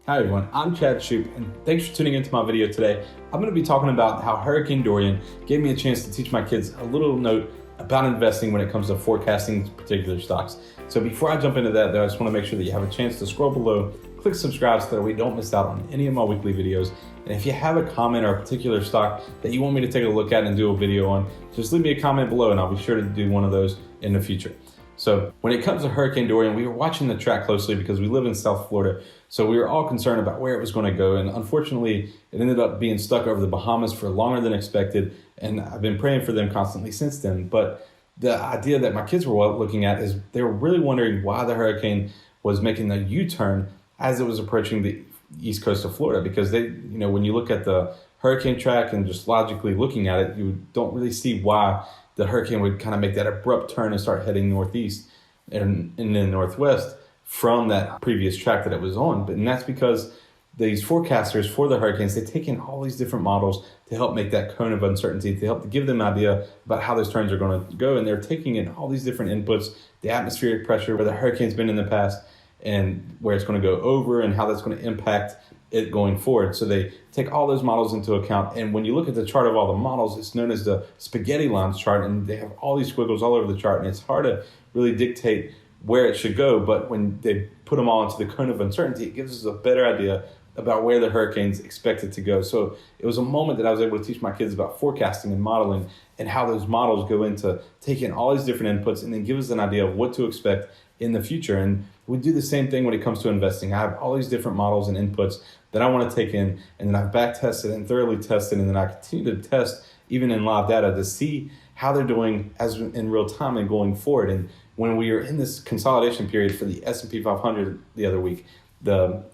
Hi everyone, I'm Shoop, and thanks for tuning into my video today. I'm going to be talking about how Hurricane Durian gave me a chance to teach my kids a little note about investing when it comes to forecasting particular stocks. So before I jump into that though, I just want to make sure that you have a chance to scroll below, click subscribe so that we don't miss out on any of my weekly videos. And if you have a comment or a particular stock that you want me to take a look at and do a video on, just leave me a comment below and I'll be sure to do one of those in the future. So when it comes to Hurricane Durian, we were watching the track closely because we live in South Florida. So we were all concerned about where it was going to go. And unfortunately, it ended up being stuck over the Bahamas for longer than expected. And I've been praying for them constantly since then. But the idea that my kids were looking at is they were really wondering why the hurricane was making a U-turn as it was approaching the east coast of Florida. Because when you look at the hurricane track and just logically looking at it, you don't really see why the hurricane would kind of make that abrupt turn and start heading northeast and then northwest from that previous track that it was on. And that's because these forecasters for the hurricanes, they take in all these different models to help make that cone of uncertainty, to help to give them an idea about how those turns are going to go. And they're taking in all these different inputs, the atmospheric pressure, where the hurricane's been in the past, and where it's going to go over and how that's going to impact it going forward. So they take all those models into account. And when you look at the chart of all the models, it's known as the spaghetti lines chart, and they have all these squiggles all over the chart, and it's hard to really dictate where it should go. But when they put them all into the cone of uncertainty, it gives us a better idea about where the hurricane's expected to go. So it was a moment that I was able to teach my kids about forecasting and modeling and how those models go into taking all these different inputs and then give us an idea of what to expect in the future. And we do the same thing when it comes to investing. I have all these different models and inputs that I want to take in, and then I've back tested and thoroughly tested, and then I continue to test even in live data to see how they're doing as in real time and going forward. And when we were in this consolidation period for the SP 500 the other week,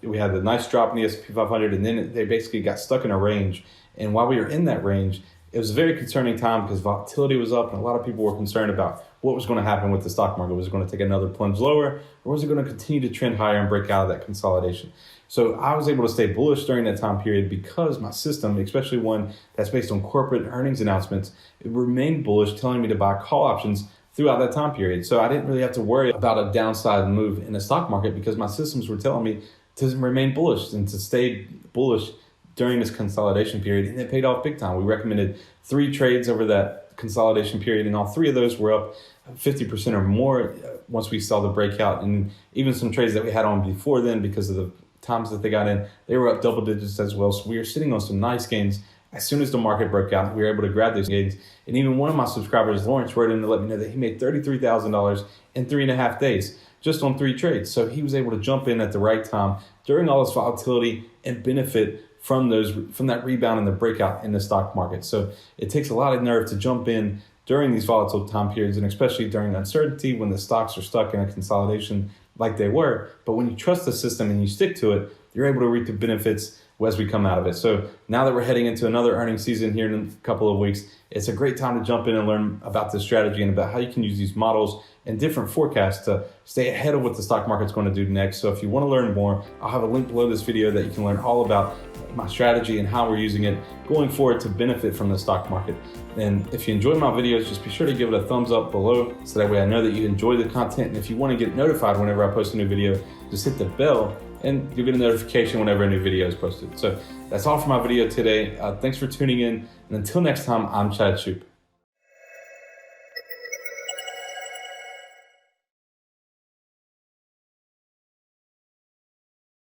we had a nice drop in the SP 500, and then they basically got stuck in a range. And while we were in that range, it was a very concerning time because volatility was up and a lot of people were concerned about what was going to happen with the stock market. Was it going to take another plunge lower, or was it going to continue to trend higher and break out of that consolidation? So I was able to stay bullish during that time period because my system, especially one that's based on corporate earnings announcements, it remained bullish, telling me to buy call options throughout that time period. So I didn't really have to worry about a downside move in the stock market because my systems were telling me to remain bullish and to stay bullish during this consolidation period. And it paid off big time. We recommended 3 trades over that consolidation period, and all 3 of those were up 50% or more once we saw the breakout. And even some trades that we had on before then, because of the times that they got in, they were up double digits as well. So we were sitting on some nice gains. As soon as the market broke out, we were able to grab those gains. And even one of my subscribers, Lawrence, wrote in to let me know that he made $33,000 in 3.5 days just on 3 trades. So he was able to jump in at the right time during all this volatility and benefit from that rebound and the breakout in the stock market. So it takes a lot of nerve to jump in during these volatile time periods, and especially during uncertainty when the stocks are stuck in a consolidation like they were. But when you trust the system and you stick to it, you're able to reap the benefits as we come out of it. So now that we're heading into another earnings season here in a couple of weeks, it's a great time to jump in and learn about this strategy and about how you can use these models and different forecasts to stay ahead of what the stock market's going to do next. So if you want to learn more, I'll have a link below this video that you can learn all about my strategy and how we're using it going forward to benefit from the stock market. And if you enjoy my videos, just be sure to give it a thumbs up below so that way I know that you enjoy the content. And if you want to get notified whenever I post a new video, just hit the bell and you'll get a notification whenever a new video is posted. So that's all for my video today. Thanks for tuning in. And until next time, I'm Shoop.